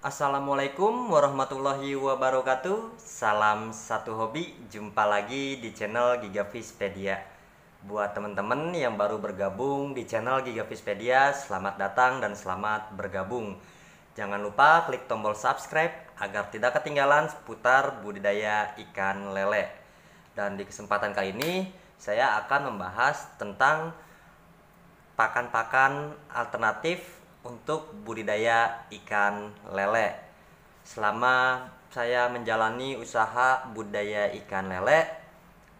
Assalamualaikum warahmatullahi wabarakatuh. Salam satu hobi. Jumpa lagi di channel Gigafishpedia. Buat teman-teman yang baru bergabung di channel Gigafishpedia, selamat datang dan selamat bergabung. Jangan lupa klik tombol subscribe agar tidak ketinggalan seputar budidaya ikan lele. Dan di kesempatan kali ini saya akan membahas tentang pakan-pakan alternatif untuk budidaya ikan lele. Selama saya menjalani usaha budidaya ikan lele,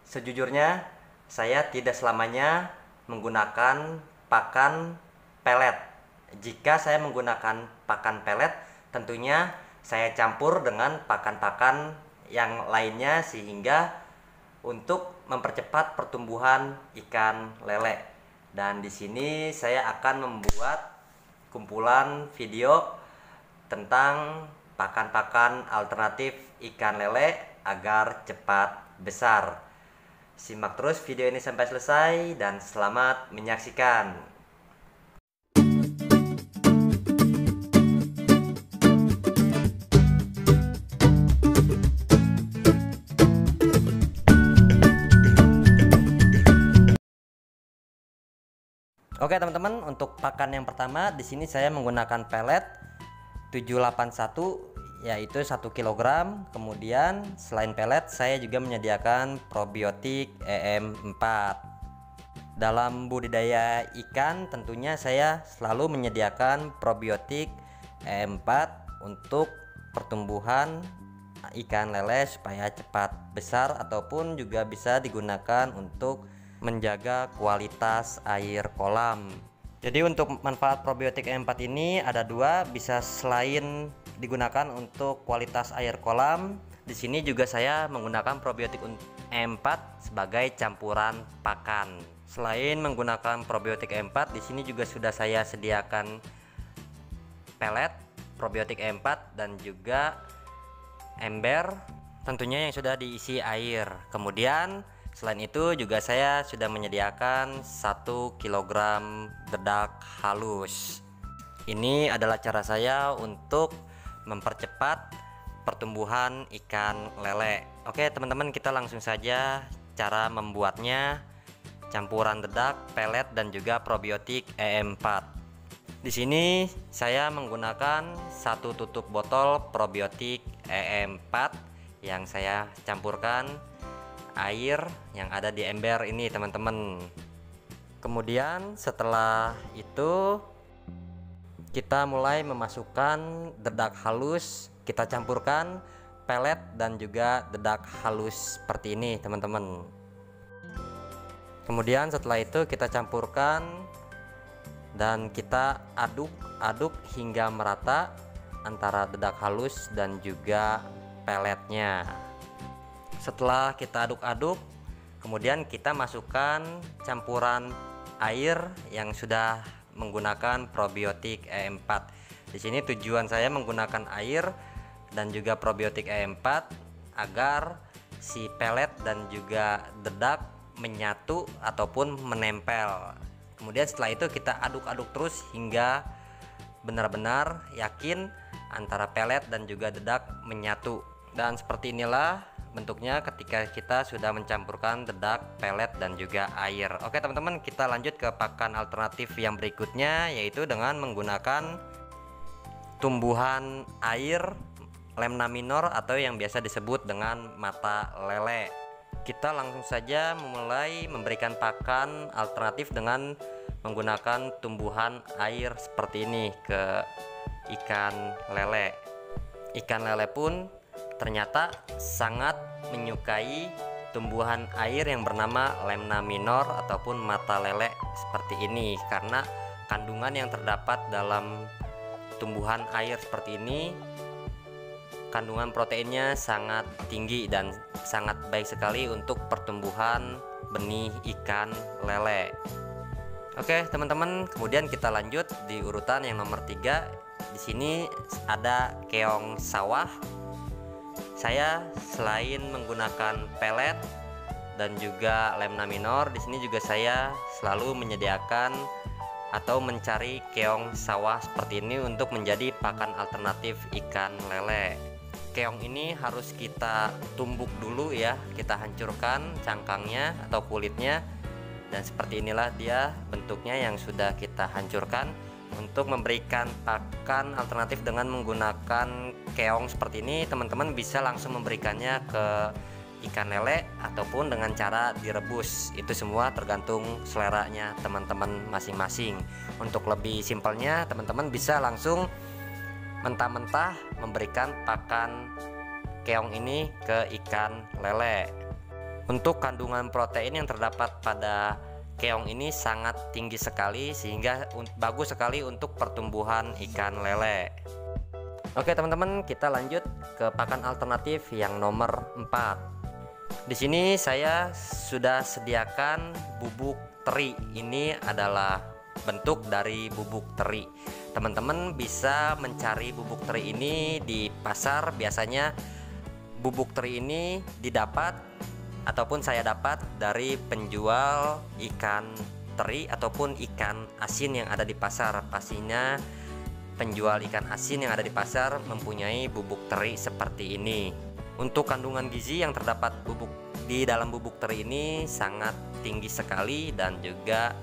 sejujurnya saya tidak selamanya menggunakan pakan pelet. Jika saya menggunakan pakan pelet, tentunya saya campur dengan pakan-pakan yang lainnya sehingga untuk mempercepat pertumbuhan ikan lele. Dan di sini saya akan membuat kumpulan video tentang pakan-pakan alternatif ikan lele agar cepat besar. Simak terus video ini sampai selesai dan selamat menyaksikan. Oke teman-teman, untuk pakan yang pertama di sini saya menggunakan pelet 781 yaitu 1 kg. Kemudian selain pelet saya juga menyediakan probiotik EM4. Dalam budidaya ikan tentunya saya selalu menyediakan probiotik EM4 untuk pertumbuhan ikan lele supaya cepat besar ataupun juga bisa digunakan untuk menjaga kualitas air kolam. Jadi untuk manfaat probiotik E4 ini ada dua, bisa selain digunakan untuk kualitas air kolam, di sini juga saya menggunakan probiotik E4 sebagai campuran pakan. Selain menggunakan probiotik E4, di sini juga sudah saya sediakan pelet probiotik E4 dan juga ember tentunya yang sudah diisi air. Kemudian selain itu juga saya sudah menyediakan 1 kg dedak halus. Ini adalah cara saya untuk mempercepat pertumbuhan ikan lele. Oke teman-teman, kita langsung saja cara membuatnya. Campuran dedak, pelet dan juga probiotik E4. Di sini saya menggunakan 1 tutup botol probiotik E4 yang saya campurkan air yang ada di ember ini teman-teman. Kemudian setelah itu kita mulai memasukkan dedak halus, kita campurkan pelet dan juga dedak halus seperti ini teman-teman. Kemudian setelah itu kita campurkan dan kita aduk-aduk hingga merata antara dedak halus dan juga peletnya. Setelah kita aduk-aduk, kemudian kita masukkan campuran air yang sudah menggunakan probiotik E4. Di sini tujuan saya menggunakan air dan juga probiotik E4 agar si pelet dan juga dedak menyatu ataupun menempel. Kemudian setelah itu kita aduk-aduk terus hingga benar-benar yakin antara pelet dan juga dedak menyatu. Dan seperti inilah bentuknya ketika kita sudah mencampurkan dedak, pelet dan juga air. Oke teman-teman, kita lanjut ke pakan alternatif yang berikutnya, yaitu dengan menggunakan tumbuhan air lemna minor atau yang biasa disebut dengan mata lele. Kita langsung saja memulai memberikan pakan alternatif dengan menggunakan tumbuhan air seperti ini ke ikan lele. Ikan lele pun ternyata sangat menyukai tumbuhan air yang bernama lemna minor ataupun mata lele seperti ini, karena kandungan yang terdapat dalam tumbuhan air seperti ini, kandungan proteinnya sangat tinggi dan sangat baik sekali untuk pertumbuhan benih ikan lele. Oke teman-teman, kemudian kita lanjut di urutan yang nomor 3. Di sini ada keong sawah. Saya selain menggunakan pelet dan juga lemna minor, di sini juga saya selalu menyediakan atau mencari keong sawah seperti ini untuk menjadi pakan alternatif ikan lele. Keong ini harus kita tumbuk dulu ya, kita hancurkan cangkangnya atau kulitnya, dan seperti inilah dia bentuknya yang sudah kita hancurkan. Untuk memberikan pakan alternatif dengan menggunakan keong seperti ini, teman-teman bisa langsung memberikannya ke ikan lele ataupun dengan cara direbus. Itu semua tergantung seleranya teman-teman masing-masing. Untuk lebih simpelnya, teman-teman bisa langsung mentah-mentah memberikan pakan keong ini ke ikan lele. Untuk kandungan protein yang terdapat pada keong ini sangat tinggi sekali, sehingga bagus sekali untuk pertumbuhan ikan lele. Oke teman-teman, kita lanjut ke pakan alternatif yang nomor 4. Di sini saya sudah sediakan bubuk teri. Ini adalah bentuk dari bubuk teri. Teman-teman bisa mencari bubuk teri ini di pasar. Biasanya bubuk teri ini didapat ataupun saya dapat dari penjual ikan teri ataupun ikan asin yang ada di pasar. Pastinya penjual ikan asin yang ada di pasar mempunyai bubuk teri seperti ini. Untuk kandungan gizi yang terdapat di dalam bubuk teri ini sangat tinggi sekali dan juga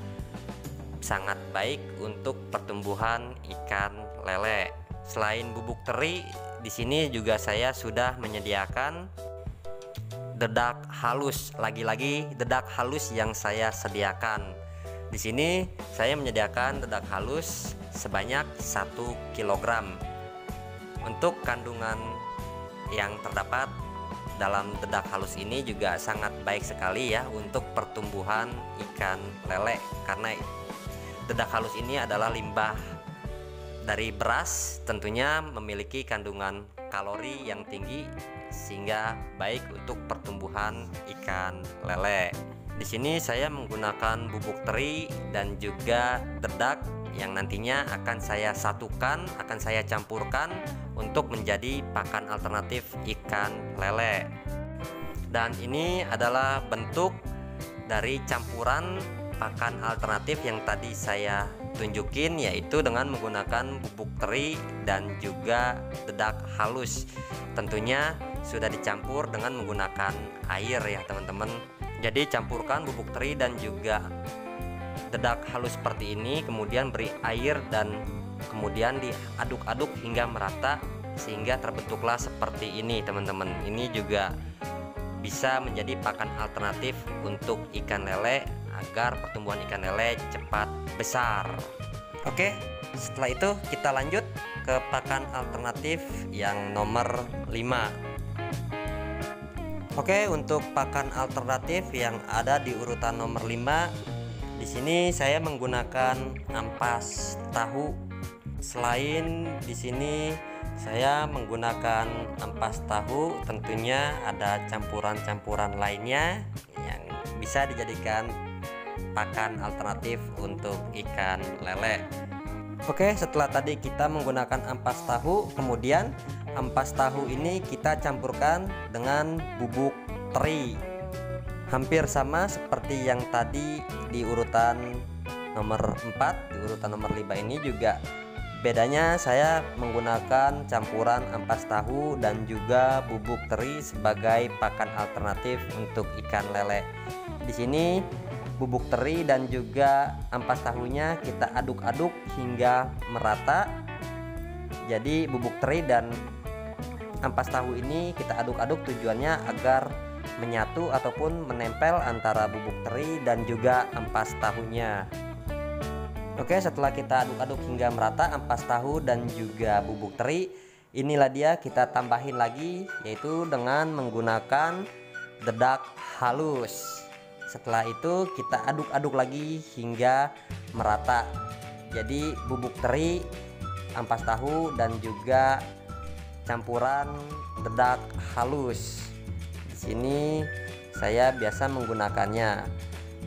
sangat baik untuk pertumbuhan ikan lele. Selain bubuk teri, di sini juga saya sudah menyediakan dedak halus. Lagi-lagi dedak halus yang saya sediakan. Di sini saya menyediakan dedak halus sebanyak 1 kg. Untuk kandungan yang terdapat dalam dedak halus ini juga sangat baik sekali ya untuk pertumbuhan ikan lele, karena dedak halus ini adalah limbah dari beras, tentunya memiliki kandungan kalori yang tinggi sehingga baik untuk pertumbuhan ikan lele. Di sini saya menggunakan bubuk teri dan juga dedak yang nantinya akan saya satukan, akan saya campurkan untuk menjadi pakan alternatif ikan lele. Dan ini adalah bentuk dari campuran pakan alternatif yang tadi saya tunjukin, yaitu dengan menggunakan bubuk teri dan juga dedak halus. Tentunya sudah dicampur dengan menggunakan air ya teman-teman. Jadi campurkan bubuk teri dan juga dedak halus seperti ini, kemudian beri air dan kemudian diaduk-aduk hingga merata sehingga terbentuklah seperti ini teman-teman. Ini juga bisa menjadi pakan alternatif untuk ikan lele agar pertumbuhan ikan lele cepat besar. Oke, setelah itu kita lanjut ke pakan alternatif yang nomor 5. Oke, untuk pakan alternatif yang ada di urutan nomor 5, di sini saya menggunakan ampas tahu. Selain di sini saya menggunakan ampas tahu, tentunya ada campuran-campuran lainnya yang bisa dijadikan pakan alternatif untuk ikan lele. Oke, setelah tadi kita menggunakan ampas tahu, kemudian ampas tahu ini kita campurkan dengan bubuk teri. Hampir sama seperti yang tadi di urutan nomor 4, di urutan nomor 5 ini juga bedanya saya menggunakan campuran ampas tahu dan juga bubuk teri sebagai pakan alternatif untuk ikan lele. Di sini bubuk teri dan juga ampas tahunya kita aduk-aduk hingga merata. Jadi bubuk teri dan ampas tahu ini kita aduk-aduk tujuannya agar menyatu ataupun menempel antara bubuk teri dan juga ampas tahunya. Oke, setelah kita aduk-aduk hingga merata ampas tahu dan juga bubuk teri, inilah dia kita tambahin lagi, yaitu dengan menggunakan dedak halus. Setelah itu kita aduk-aduk lagi hingga merata. Jadi bubuk teri, ampas tahu dan juga campuran dedak halus. Di sini saya biasa menggunakannya.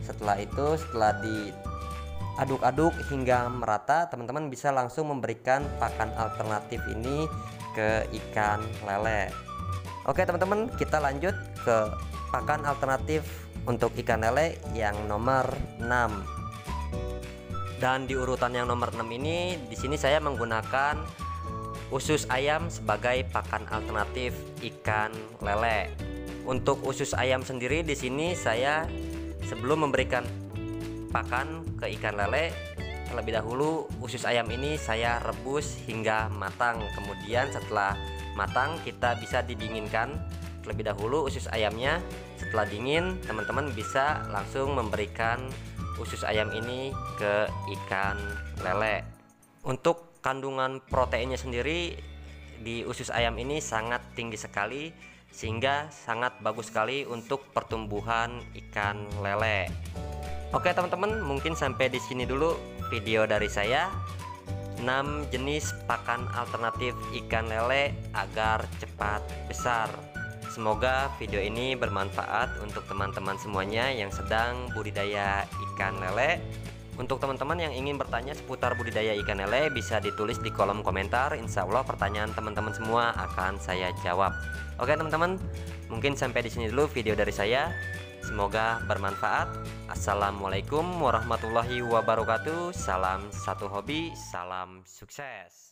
Setelah itu, setelah diaduk-aduk hingga merata, teman-teman bisa langsung memberikan pakan alternatif ini ke ikan lele. Oke teman-teman, kita lanjut ke pakan alternatif untuk ikan lele yang nomor 6. Di Dan di urutan yang nomor 6 ini, di sini saya menggunakan usus ayam sebagai pakan alternatif ikan lele. Untuk usus ayam sendiri di sini saya sebelum memberikan pakan ke ikan lele, terlebih dahulu usus ayam ini saya rebus hingga matang. Kemudian setelah matang kita bisa didinginkan terlebih dahulu usus ayamnya. Setelah dingin, teman-teman bisa langsung memberikan usus ayam ini ke ikan lele. Untuk kandungan proteinnya sendiri di usus ayam ini sangat tinggi sekali, sehingga sangat bagus sekali untuk pertumbuhan ikan lele. Oke teman-teman, mungkin sampai di sini dulu video dari saya. 6 jenis pakan alternatif ikan lele agar cepat besar. Semoga video ini bermanfaat untuk teman-teman semuanya yang sedang budidaya ikan lele. Untuk teman-teman yang ingin bertanya seputar budidaya ikan lele, bisa ditulis di kolom komentar. Insya Allah pertanyaan teman-teman semua akan saya jawab. Oke teman-teman, mungkin sampai di sini dulu video dari saya. Semoga bermanfaat. Assalamualaikum warahmatullahi wabarakatuh. Salam satu hobi, salam sukses.